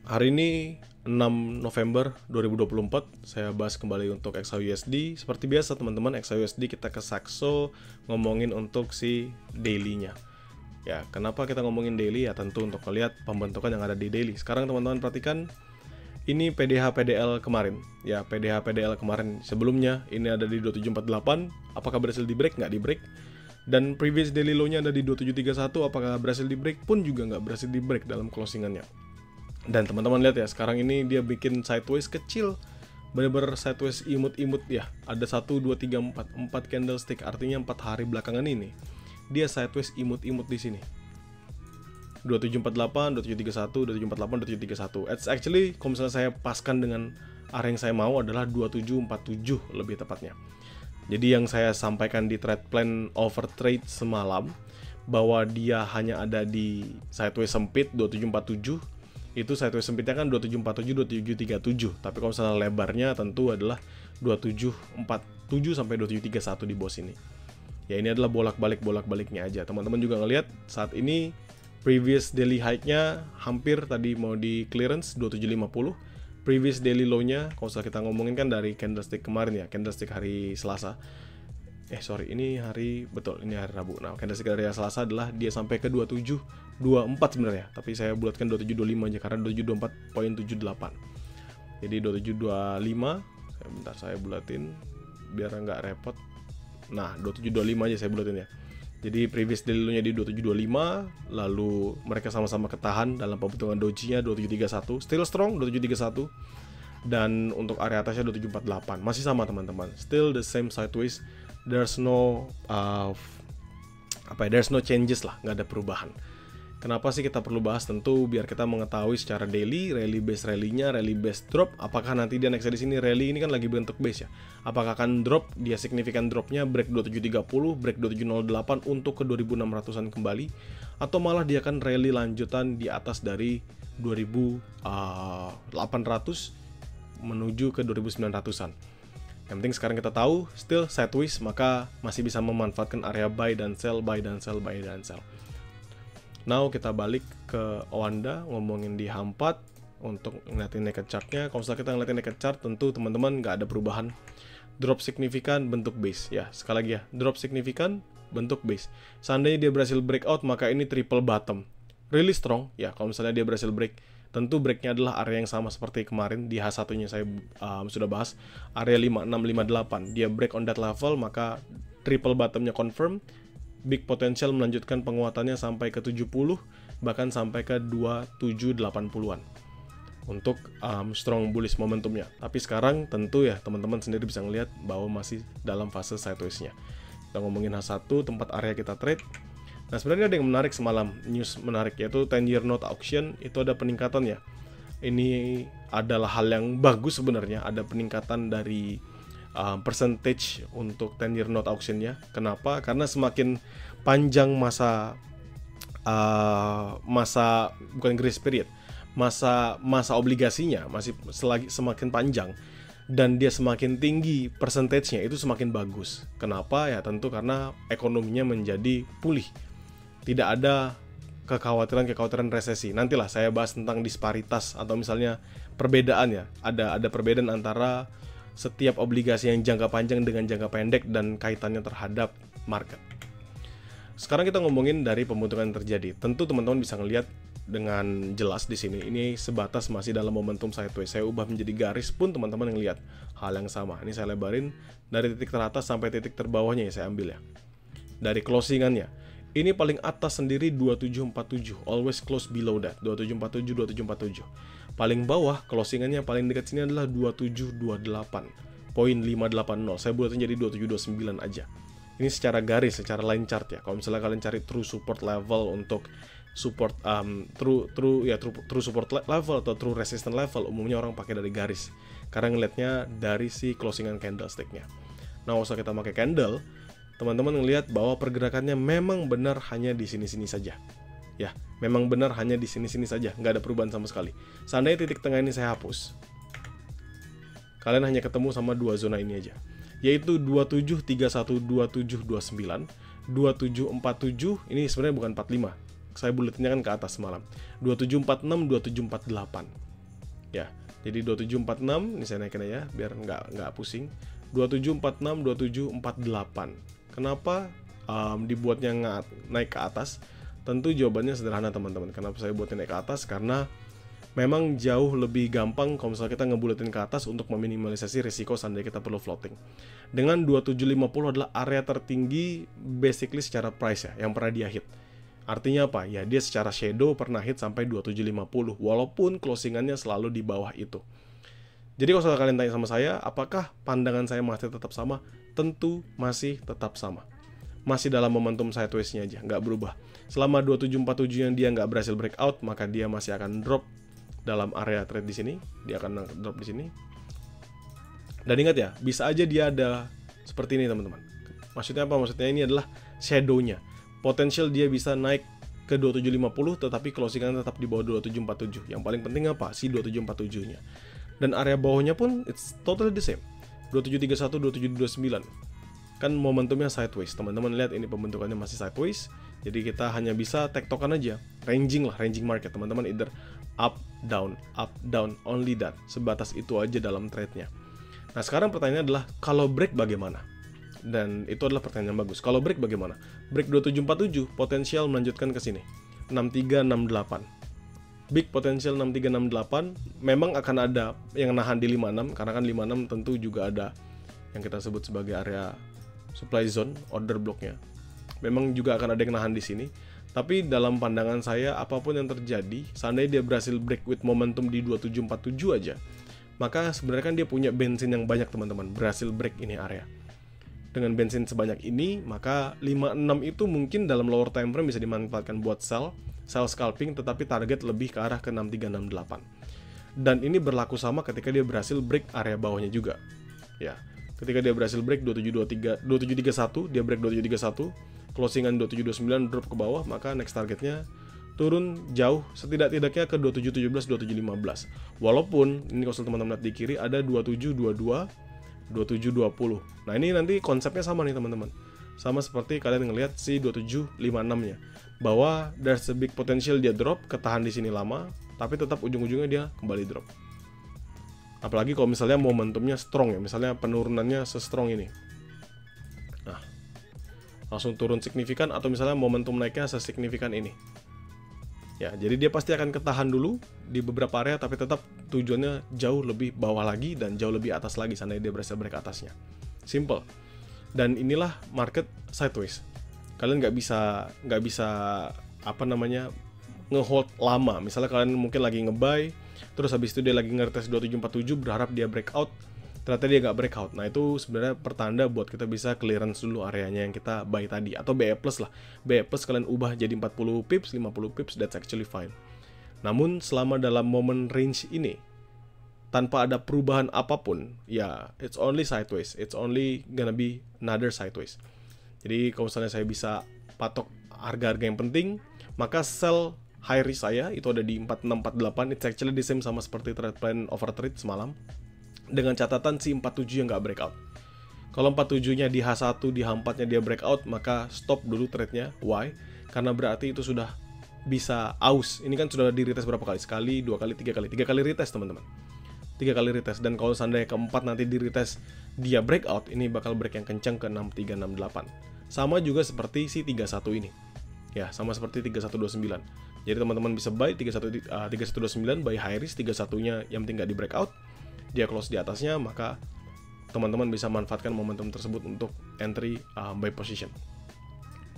Hari ini 6 November 2024, saya bahas kembali untuk XAUSD. Seperti biasa teman-teman, XAUSD kita ke Saxo ngomongin untuk si daily-nya. Ya, kenapa kita ngomongin daily? Ya tentu untuk melihat pembentukan yang ada di daily. Sekarang teman-teman perhatikan, ini PDH PDL kemarin. Ya, PDH PDL kemarin sebelumnya ini ada di 2748. Apakah berhasil di break? Nggak di break. Dan previous daily low-nya ada di 2731. Apakah berhasil di break? Pun juga nggak berhasil di break dalam closingannya. Dan teman-teman lihat ya, sekarang ini dia bikin sideways kecil, bener-bener sideways imut-imut ya. Ada 1, 2, 3, 4 candlestick, artinya 4 hari belakangan ini dia sideways imut-imut di sini. 2748, 2731, 2748, 2731. It's actually kalau misalnya saya paskan dengan area yang saya mau adalah 2747 lebih tepatnya. Jadi yang saya sampaikan di trade plan over trade semalam bahwa dia hanya ada di sideways sempit 2747. Itu sideways sempitnya kan 2747, 2737. Tapi kalau misalnya lebarnya tentu adalah 2747 sampai 2731 di bawah sini. Ya ini adalah bolak-baliknya aja. Teman-teman juga ngelihat saat ini previous daily high-nya hampir tadi mau di clearance 2750. Previous daily low-nya kalau misalnya kita ngomongin kan dari candlestick kemarin ya, candlestick hari Selasa. Ini hari Rabu. Nah, candlestick dari Selasa adalah dia sampai ke 2724 sebenarnya, tapi saya bulatkan 2725 aja karena 2724.78. Jadi 2725, bentar saya bulatin biar nggak repot. Nah, 2725 aja saya bulatin ya. Jadi previous daily-nya di 2725, lalu mereka sama-sama ketahan dalam pembentukan doji-nya 2731, still strong 2731. Dan untuk area atasnya 2748 masih sama teman-teman, still the same sideways. There's no there's no changes lah, nggak ada perubahan. Kenapa sih kita perlu bahas? Tentu biar kita mengetahui secara daily, rally base rally-nya, rally base drop. Apakah nanti dia next di sini rally ini kan lagi bentuk base ya? Apakah akan drop? Dia signifikan dropnya break 2730, break 2708 untuk ke 2600-an kembali, atau malah dia akan rally lanjutan di atas dari 2800 menuju ke 2900-an. Yang penting sekarang kita tahu still sideways, maka masih bisa memanfaatkan area buy dan sell, buy dan sell, buy dan sell. Now kita balik ke Owanda, ngomongin di H4 untuk ngeliatin naked chart-nya. Kalau misalnya kita ngeliatin naked chart, tentu teman-teman nggak ada perubahan. Drop signifikan, bentuk base. Ya, sekali lagi ya, drop signifikan, bentuk base. Seandainya dia berhasil breakout, maka ini triple bottom. Really strong, ya kalau misalnya dia berhasil break. Tentu breaknya adalah area yang sama seperti kemarin. Di H1-nya saya sudah bahas, area 5658. Dia break on that level, maka triple bottom-nya confirm. Big potential melanjutkan penguatannya sampai ke 70, bahkan sampai ke 2780-an untuk strong bullish momentumnya. Tapi sekarang tentu ya teman-teman sendiri bisa ngelihat bahwa masih dalam fase sideways-nya. Kita ngomongin H1, tempat area kita trade. Nah sebenarnya ada yang menarik semalam, news menarik, yaitu 10-year note auction itu ada peningkatan ya. Ini adalah hal yang bagus sebenarnya, ada peningkatan dari percentage untuk 10-year note auction-nya. Kenapa? Karena semakin panjang masa bukan grace period, masa obligasinya masih semakin panjang dan dia semakin tinggi percentage-nya, itu semakin bagus. Kenapa? Ya tentu karena ekonominya menjadi pulih. Tidak ada kekhawatiran resesi. Nantilah saya bahas tentang disparitas atau misalnya perbedaan ya. Ada perbedaan antara setiap obligasi yang jangka panjang dengan jangka pendek dan kaitannya terhadap market. Sekarang kita ngomongin dari pembentukan yang terjadi. Tentu teman-teman bisa ngelihat dengan jelas di sini. Ini sebatas masih dalam momentum sideways. Saya ubah menjadi garis pun teman-teman yang lihat hal yang sama. Ini saya lebarin dari titik teratas sampai titik terbawahnya ya, saya ambil ya. Dari closingannya. Ini paling atas sendiri 2747, always close below that, 2747, 2747. Paling bawah, closingannya paling dekat sini adalah 2728.580. Saya buatin jadi 2729 aja. Ini secara garis, secara line chart ya. Kalau misalnya kalian cari true support level untuk support, true support level atau true resistance level, umumnya orang pakai dari garis. Karena ngelihatnya dari si closingan candlestick-nya. Nah, usah kita pakai candle, teman-teman ngelihat bahwa pergerakannya memang benar hanya di sini-sini saja. Ya, memang benar hanya di sini-sini saja, nggak ada perubahan sama sekali. Seandainya titik tengah ini saya hapus, kalian hanya ketemu sama dua zona ini aja, yaitu 2731, 2729, 2747, ini sebenarnya bukan 45. Saya buletinnya kan ke atas semalam. 2746, 2748. Ya, jadi 2746 ini saya naikin aja biar nggak pusing. 2746, 2748. Kenapa dibuatnya naik ke atas? Tentu jawabannya sederhana teman-teman. Kenapa saya buatnya naik ke atas? Karena memang jauh lebih gampang kalau misalnya kita ngebuletin ke atas untuk meminimalisasi risiko seandainya kita perlu floating. Dengan 2750 adalah area tertinggi basically secara price ya, yang pernah dia hit. Artinya apa? Ya dia secara shadow pernah hit sampai 2750 walaupun closingannya selalu di bawah itu. Jadi kalau kalian tanya sama saya, apakah pandangan saya masih tetap sama? Tentu masih tetap sama. Masih dalam momentum sideways-nya aja, nggak berubah. Selama 2747 yang dia nggak berhasil breakout, maka dia masih akan drop dalam area trade di sini. Dia akan drop di sini. Dan ingat ya, bisa aja dia ada seperti ini teman-teman. Maksudnya apa? Maksudnya ini adalah shadow-nya. Potensial dia bisa naik ke 2750, tetapi closingan tetap di bawah 2747. Yang paling penting apa? Si 2747-nya. Dan area bawahnya pun it's totally the same. 2731, 2729. Kan momentumnya sideways. Teman-teman lihat ini pembentukannya masih sideways. Jadi kita hanya bisa tektokan aja. Ranging market. Teman-teman either up, down, only that. Sebatas itu aja dalam trade-nya. Nah sekarang pertanyaannya adalah, kalau break bagaimana? Dan itu adalah pertanyaan yang bagus. Kalau break bagaimana? Break 2747, potensial melanjutkan ke sini. 6368. Big potential 6368. Memang akan ada yang nahan di 56, karena kan 56 tentu juga ada yang kita sebut sebagai area supply zone, order blocknya. Memang juga akan ada yang nahan di sini. Tapi dalam pandangan saya, apapun yang terjadi, seandainya dia berhasil break with momentum di 2747 aja, maka sebenarnya kan dia punya bensin yang banyak teman-teman, berhasil break ini area. Dengan bensin sebanyak ini, maka 56 itu mungkin dalam lower time frame bisa dimanfaatkan buat sell scalping, tetapi target lebih ke arah ke 6368. Dan ini berlaku sama ketika dia berhasil break area bawahnya juga. Ya, ketika dia berhasil break 2731, dia break 2731, closingan 2729 drop ke bawah, maka next targetnya turun jauh, setidak-tidaknya ke 2717, 2715. Walaupun ini kalau teman-teman lihat di kiri ada 2722, 2720. Nah ini nanti konsepnya sama nih teman-teman. Sama seperti kalian ngelihat si 2756-nya. Bahwa there's a big potential dia drop, ketahan di sini lama, tapi tetap ujung-ujungnya dia kembali drop. Apalagi kalau misalnya momentumnya strong ya, misalnya penurunannya se-strong ini. Nah, langsung turun signifikan, atau misalnya momentum naiknya sesignifikan ini. Ya, jadi dia pasti akan ketahan dulu di beberapa area, tapi tetap tujuannya jauh lebih bawah lagi dan jauh lebih atas lagi seandainya dia berhasil break atasnya. Simple. Dan inilah market sideways. Kalian nggak bisa ngehold lama. Misalnya kalian mungkin lagi nge-buy, terus habis itu dia lagi nge-retest 2747 berharap dia breakout, ternyata dia nggak breakout. Nah itu sebenarnya pertanda buat kita bisa clearance dulu areanya yang kita buy tadi, atau BE plus lah. BE plus kalian ubah jadi 40 pips, 50 pips, that's actually fine. Namun selama dalam momen range ini tanpa ada perubahan apapun, ya it's only sideways, it's only gonna be another sideways. Jadi kalau misalnya saya bisa patok harga-harga yang penting, maka sell high risk saya itu ada di 4648. It's actually the same sama seperti trade plan over trade semalam, dengan catatan si 47 yang nggak breakout. Kalau 47-nya di H1, di H4-nya dia breakout, maka stop dulu trade-nya. Why? Karena berarti itu sudah bisa aus. Ini kan sudah di retest berapa kali? Sekali, 2 kali, 3 kali. 3 kali retest teman-teman. 3 kali retest. Dan kalau seandainya keempat nanti di retest dia breakout, ini bakal break yang kencang ke 6368. Sama juga seperti si 31 ini. Ya, sama seperti 3129. Jadi teman-teman bisa buy 3129, buy high risk, 31-nya yang penting nggak di breakout, dia close di atasnya, maka teman-teman bisa manfaatkan momentum tersebut untuk entry buy position.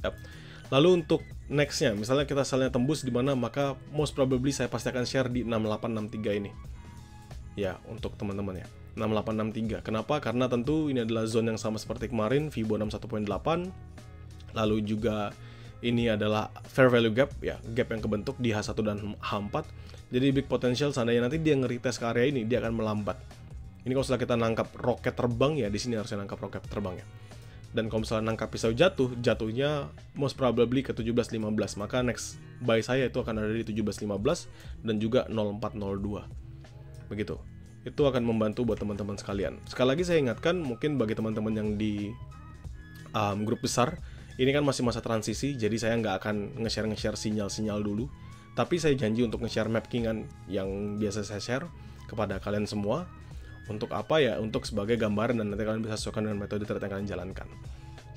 Yep. Lalu untuk next-nya, misalnya kita sellnya tembus di mana, maka most probably saya pasti akan share di 6863 ini. Ya, untuk teman-teman ya. 6863. Kenapa? Karena tentu ini adalah zone yang sama seperti kemarin, Fibo 61.8. Lalu juga ini adalah fair value gap, ya, gap yang kebentuk di H1 dan H4. Jadi big potential seandainya nanti dia nge-retest ke area ini, dia akan melambat. Ini kalau setelah kita nangkap roket terbang, ya di sini harusnya nangkap roket terbang ya. Dan kalau misalnya nangkap pisau jatuhnya most probably ke 17.15. Maka next buy saya itu akan ada di 17.15 dan juga 0402. Begitu. Itu akan membantu buat teman-teman sekalian. Sekali lagi saya ingatkan, mungkin bagi teman-teman yang di grup besar, ini kan masih masa transisi, jadi saya nggak akan nge-share sinyal-sinyal dulu. Tapi saya janji untuk nge-share map kingan yang biasa saya share. kepada kalian semua. Untuk apa ya? Untuk sebagai gambaran dan nanti kalian bisa sesuaikan dengan metode trade yang kalian jalankan.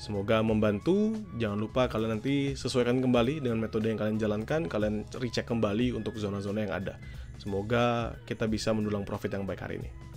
Semoga membantu. Jangan lupa kalian nanti sesuaikan kembali dengan metode yang kalian jalankan. Kalian recheck kembali untuk zona-zona yang ada. Semoga kita bisa mendulang profit yang baik hari ini.